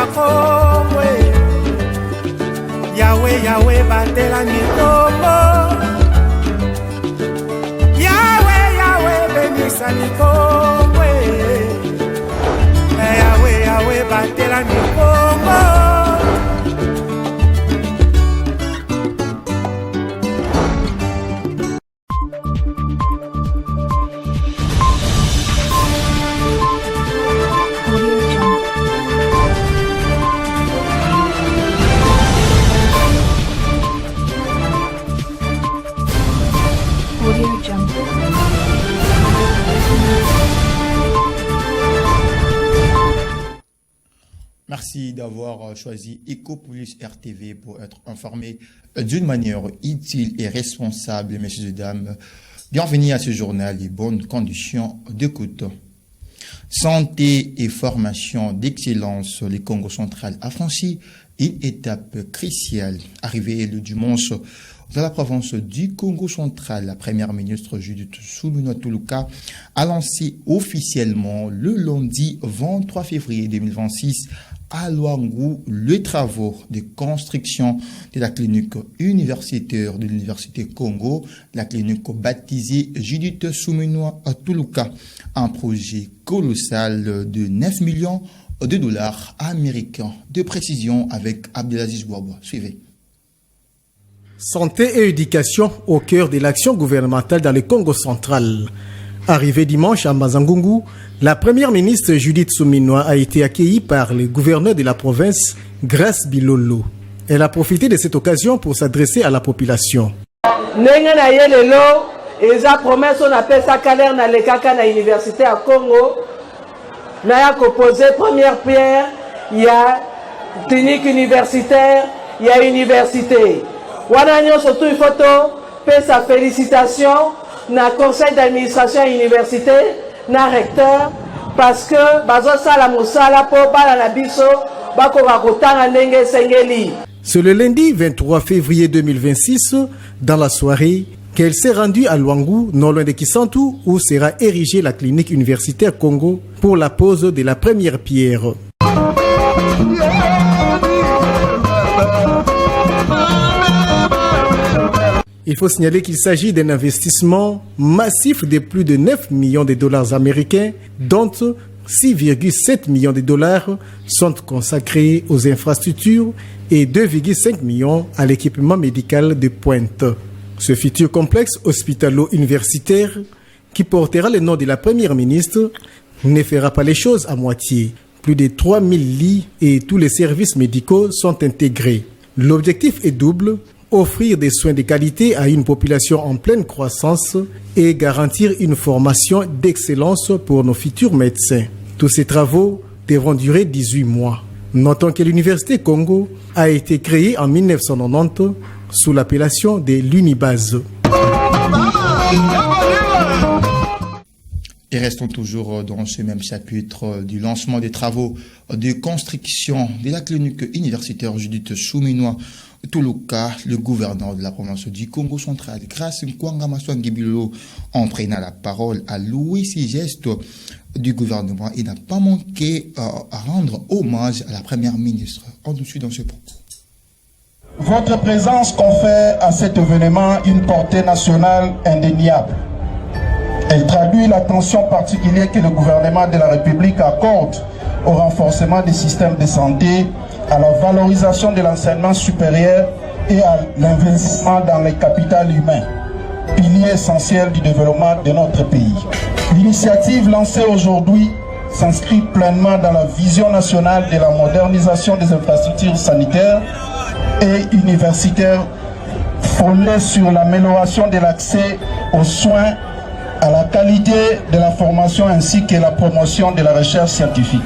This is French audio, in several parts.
na Congo. Yahweh, Yahweh, batela mikongo. Yahweh, Yahweh, benisa mikongo. Yahweh, Yahweh, batela mikongo. Merci d'avoir choisi Ecopolis RTV pour être informé d'une manière utile et responsable, messieurs et dames. Bienvenue à ce journal et bonnes conditions d'écoute. Santé et formation d'excellence, le Congo central a franchi une étape cruciale. Arrivée le dimanche dans la province du Congo central, la première ministre Judith Suminwa Tuluka a lancé officiellement le lundi 23 février 2026 à Luangu les travaux de construction de la clinique universitaire de l'Université Congo, la clinique baptisée Judith Suminwa Tuluka, un projet colossal de 9 millions de dollars américains. De précision avec Abdelaziz Bouaba. Suivez. Santé et éducation au cœur de l'action gouvernementale dans le Congo central. Arrivée dimanche à Mazangungu, la première ministre Judith Suminwa a été accueillie par le gouverneur de la province, Grace Bilolo. Elle a profité de cette occasion pour s'adresser à la population. Promesse on appelle ça Kaler na lekaka na université à Congo. Naya ko poser première pierre, il y a clinique universitaire, il y a université. Wana nyo surtout il faut faire sa félicitation na conseil d'administration université, na recteur parce que bazo sala musala po bala na biso bako bakotanga ndenge sengeli. C'est le lundi 23 février 2026, dans la soirée, qu'elle s'est rendue à Luangu, non loin de Kisantu, où sera érigée la clinique universitaire Congo pour la pose de la première pierre. Il faut signaler qu'il s'agit d'un investissement massif de plus de 9 millions de dollars américains, dont 6,7 millions de dollars sont consacrés aux infrastructures et 2,5 millions à l'équipement médical de pointe. Ce futur complexe hospitalo-universitaire, qui portera le nom de la première ministre, ne fera pas les choses à moitié. Plus de 3000 lits et tous les services médicaux sont intégrés. L'objectif est double: offrir des soins de qualité à une population en pleine croissance et garantir une formation d'excellence pour nos futurs médecins. Tous ces travaux devront durer 18 mois. Notons que l'Université Congo a été créée en 1990 sous l'appellation de l'Unibase. Et restons toujours dans ce même chapitre du lancement des travaux de construction de la clinique universitaire Judith Suminwa Tuluka. Le gouverneur de la province du Congo central, Grace Nkwanga Maswangibilo, entraîna la parole à Louis Sigeste du gouvernement et n'a pas manqué à rendre hommage à la première ministre. On nous suit dans ce propos. Votre présence confère à cet événement une portée nationale indéniable. Elle traduit l'attention particulière que le gouvernement de la République accorde au renforcement des systèmes de santé, à la valorisation de l'enseignement supérieur et à l'investissement dans le capital humain, pilier essentiel du développement de notre pays. L'initiative lancée aujourd'hui s'inscrit pleinement dans la vision nationale de la modernisation des infrastructures sanitaires et universitaires fondée sur l'amélioration de l'accès aux soins, à la qualité de la formation ainsi que la promotion de la recherche scientifique.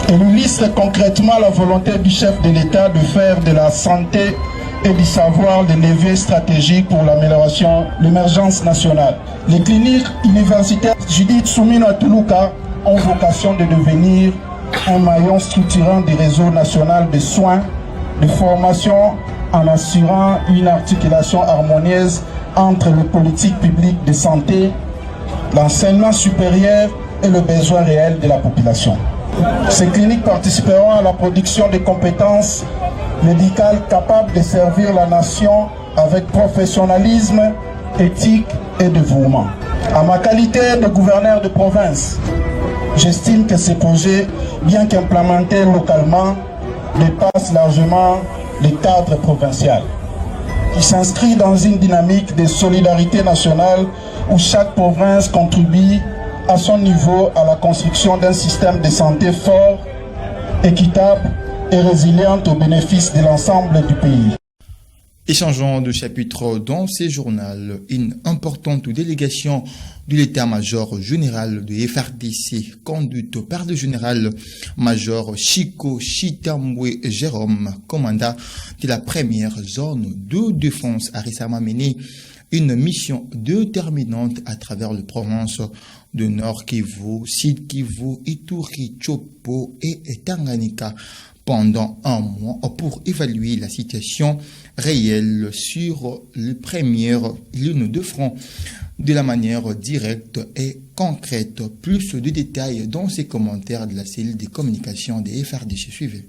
Elle illustre concrètement la volonté du chef de l'État de faire de la santé et du savoir le levier stratégique pour l'amélioration de l'émergence nationale. Les cliniques universitaires Judith Suminwa Tuluka ont vocation de devenir un maillon structurant du réseau national de soins, de formation, en assurant une articulation harmonieuse entre les politiques publiques de santé, l'enseignement supérieur et le besoin réel de la population. Ces cliniques participeront à la production de compétences médicales capables de servir la nation avec professionnalisme, éthique et dévouement. À ma qualité de gouverneur de province, j'estime que ces projets, bien qu'implémentés localement, dépassent largement le cadre provincial, qui s'inscrit dans une dynamique de solidarité nationale où chaque province contribue à son niveau à la construction d'un système de santé fort, équitable et résilient au bénéfice de l'ensemble du pays. Et changeons de chapitre dans ce journal, une importante délégation de l'état-major général de FRDC, conduite par le général-major Chico Chitambwe Jérôme, commandant de la première zone de défense, a récemment mené une mission déterminante à travers les provinces de Nord Kivu, Sud Kivu, Ituri, Chopo et Tanganyika pendant un mois pour évaluer la situation réelle sur les premières lignes de front de la manière directe et concrète. Plus de détails dans ces commentaires de la cellule de communication des FRDC. Suivez.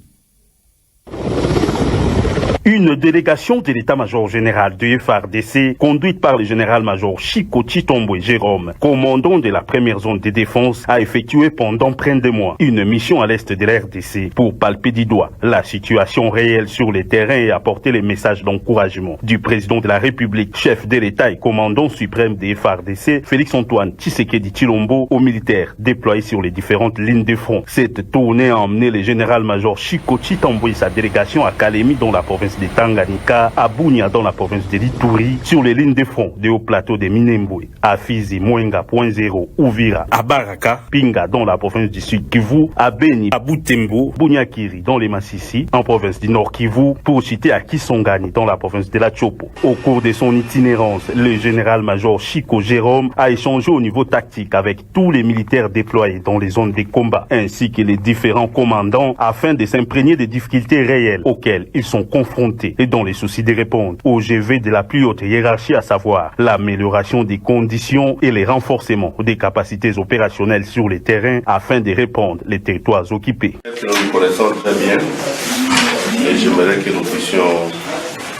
Une délégation de l'état-major général de FRDC, conduite par le général-major Chico Chitambwe Jérôme, commandant de la première zone de défense, a effectué pendant près de mois une mission à l'est de l'RDC pour palper du doigt la situation réelle sur le terrain et apporter les messages d'encouragement du président de la République, chef de l'État et commandant suprême de FRDC, Félix-Antoine Tshisekedi Tshilombo, aux militaires déployés sur les différentes lignes de front. Cette tournée a emmené le général-major Chico Chitambwe et sa délégation à Kalemi dans la province de Tanganyika, à Bunia dans la province de Ituri, sur les lignes de front des hauts plateaux de Minembwe, à Fizi, Mwenga, Point Zéro, Uvira, à Baraka, Pinga dans la province du Sud Kivu, à Beni, à Butembo, Bunyakiri dans les Massissi, en province du Nord Kivu, pour citer à Kisongani dans la province de la Chopo. Au cours de son itinérance, le général-major Chico Jérôme a échangé au niveau tactique avec tous les militaires déployés dans les zones de combat, ainsi que les différents commandants, afin de s'imprégner des difficultés réelles auxquelles ils sont confrontés et dans les soucis de répondre au GV de la plus haute hiérarchie, à savoir l'amélioration des conditions et les renforcements des capacités opérationnelles sur les terrains afin de répondre les territoires occupés. Nous nous connaissons très bien et j'aimerais que nous puissions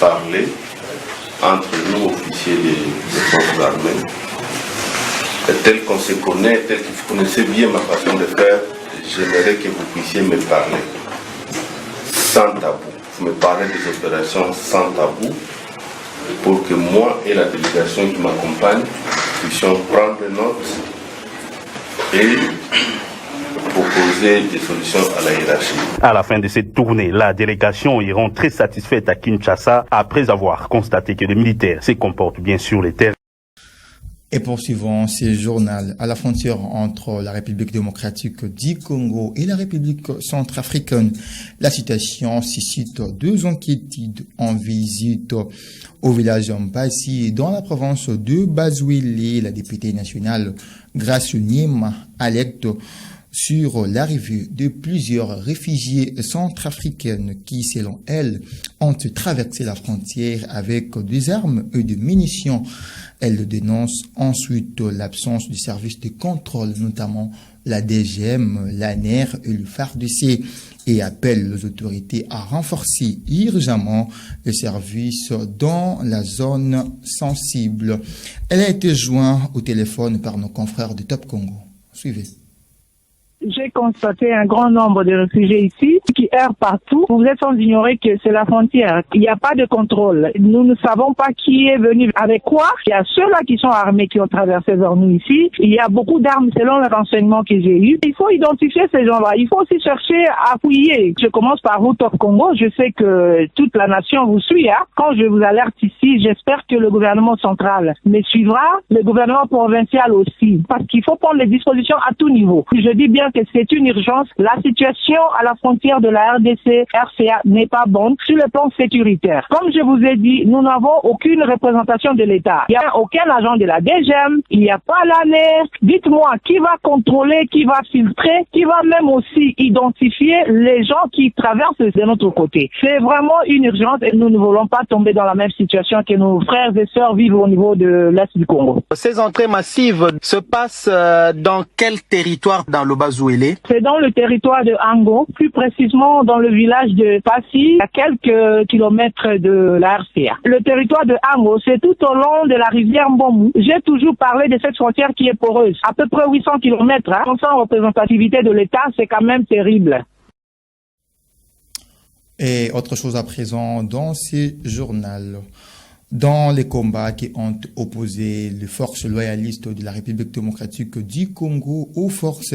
parler entre nous, officiers des forces armées, et tel qu'on se connaît, tel que vous connaissez bien ma façon de faire, j'aimerais que vous puissiez me parler sans tabou. Vous me parlez des opérations sans tabou pour que moi et la délégation qui m'accompagne puissions prendre note et proposer des solutions à la hiérarchie. À la fin de cette tournée, la délégation ira très satisfaite à Kinshasa après avoir constaté que les militaires se comportent bien sur les terrains. Et poursuivons ce journal à la frontière entre la République démocratique du Congo et la République centrafricaine. La situation suscite deux inquiétudes en visite au village Mbassi dans la province de Bazouélé. La députée nationale Grace Niema alerte sur l'arrivée de plusieurs réfugiés centrafricains qui, selon elle, ont traversé la frontière avec des armes et des munitions. Elle dénonce ensuite l'absence du service de contrôle, notamment la DGM, l'ANER et le FARDC, et appelle les autorités à renforcer urgemment les services dans la zone sensible. Elle a été jointe au téléphone par nos confrères de Top Congo. Suivez. J'ai constaté un grand nombre de réfugiés ici qui errent partout. Vous êtes sans ignorer que c'est la frontière. Il n'y a pas de contrôle. Nous ne savons pas qui est venu avec quoi. Il y a ceux-là qui sont armés qui ont traversé vers nous ici. Il y a beaucoup d'armes selon les renseignements que j'ai eus. Il faut identifier ces gens-là. Il faut aussi chercher à fouiller. Je commence par vous, Top Congo. Je sais que toute la nation vous suit. Quand je vous alerte ici, j'espère que le gouvernement central me suivra, le gouvernement provincial aussi. Parce qu'il faut prendre les dispositions à tout niveau. Je dis bien que c'est une urgence. La situation à la frontière de la RDC, RCA n'est pas bonne sur le plan sécuritaire. Comme je vous ai dit, nous n'avons aucune représentation de l'État. Il n'y a aucun agent de la DGM, il n'y a pas l'ANER. Dites-moi, qui va contrôler, qui va filtrer, qui va même aussi identifier les gens qui traversent de notre côté. C'est vraiment une urgence et nous ne voulons pas tomber dans la même situation que nos frères et sœurs vivent au niveau de l'Est du Congo. Ces entrées massives se passent dans quel territoire dans le Bazou? Mazouélé. C'est dans le territoire de Ango, plus précisément dans le village de Passy, à quelques kilomètres de la RCA. Le territoire de Ango, c'est tout au long de la rivière Mbomou. J'ai toujours parlé de cette frontière qui est poreuse. À peu près 800 kilomètres, sans représentativité de l'État, c'est quand même terrible. Et autre chose à présent dans ce journal. Dans les combats qui ont opposé les forces loyalistes de la République démocratique du Congo aux forces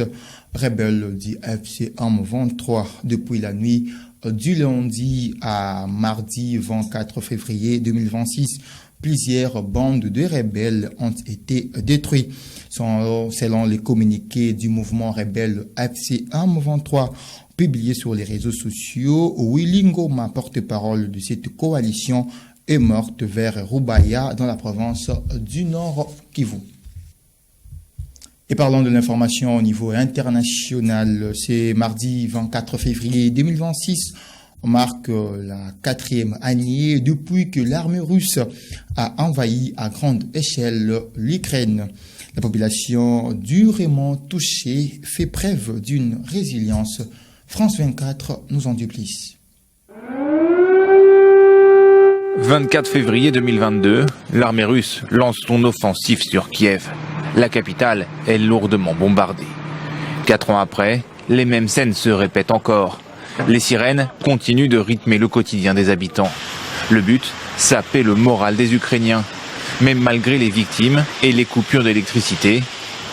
rebelles du FC M23 depuis la nuit du lundi à mardi 24 février 2026, plusieurs bandes de rebelles ont été détruites. Selon les communiqués du mouvement rebelle FC M23 publiés sur les réseaux sociaux, Willy Ngoma, porte-parole de cette coalition, est morte vers Rubaya dans la province du Nord Kivu. Et parlons de l'information au niveau international. C'est mardi 24 février 2026. On marque la 4e année depuis que l'armée russe a envahi à grande échelle l'Ukraine. La population durement touchée fait preuve d'une résilience. France 24 nous en dit plus. 24 février 2022, l'armée russe lance son offensive sur Kiev. La capitale est lourdement bombardée. 4 ans après, les mêmes scènes se répètent encore. Les sirènes continuent de rythmer le quotidien des habitants. Le but, saper le moral des Ukrainiens. Mais malgré les victimes et les coupures d'électricité,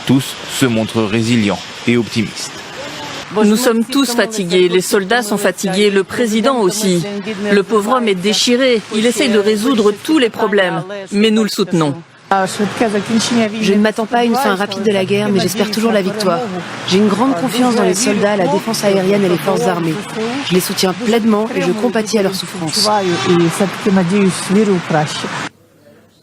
tous se montrent résilients et optimistes. Nous sommes tous fatigués, les soldats sont fatigués, le président aussi. Le pauvre homme est déchiré, il essaye de résoudre tous les problèmes, mais nous le soutenons. Je ne m'attends pas à une fin rapide de la guerre, mais j'espère toujours la victoire. J'ai une grande confiance dans les soldats, la défense aérienne et les forces armées. Je les soutiens pleinement et je compatis à leurs souffrances.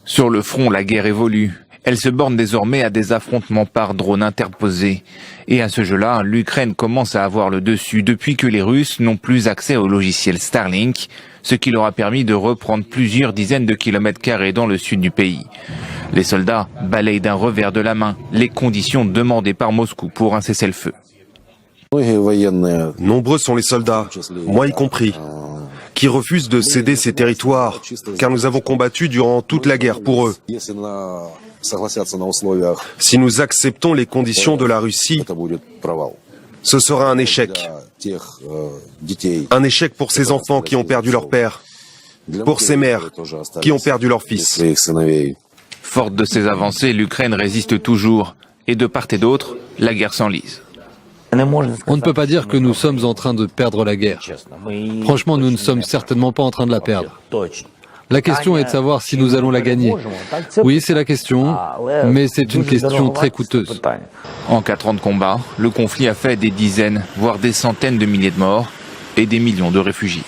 Sur le front, la guerre évolue. Elle se borne désormais à des affrontements par drone interposés. Et à ce jeu-là, l'Ukraine commence à avoir le dessus depuis que les Russes n'ont plus accès au logiciel Starlink, ce qui leur a permis de reprendre plusieurs dizaines de kilomètres carrés dans le sud du pays. Les soldats balayent d'un revers de la main les conditions demandées par Moscou pour un cessez-le-feu. Nombreux sont les soldats, moi y compris, qui refusent de céder ces territoires, car nous avons combattu durant toute la guerre pour eux. Si nous acceptons les conditions de la Russie, ce sera un échec. Un échec pour ces enfants qui ont perdu leur père, pour ces mères qui ont perdu leur fils. Forte de ces avancées, l'Ukraine résiste toujours, et de part et d'autre, la guerre s'enlise. On ne peut pas dire que nous sommes en train de perdre la guerre. Franchement, nous ne sommes certainement pas en train de la perdre. La question est de savoir si nous allons la gagner. Oui, c'est la question, mais c'est une question très coûteuse. En 4 ans de combat, le conflit a fait des dizaines, voire des centaines de milliers de morts et des millions de réfugiés.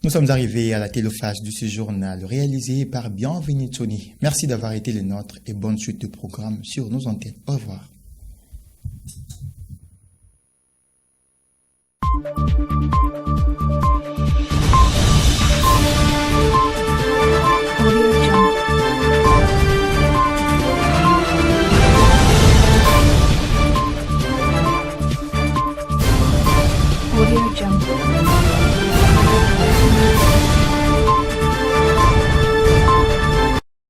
Nous sommes arrivés à la téléphase de ce journal réalisé par Bienvenue Tony. Merci d'avoir été les nôtres et bonne suite de programme sur nos antennes. Au revoir.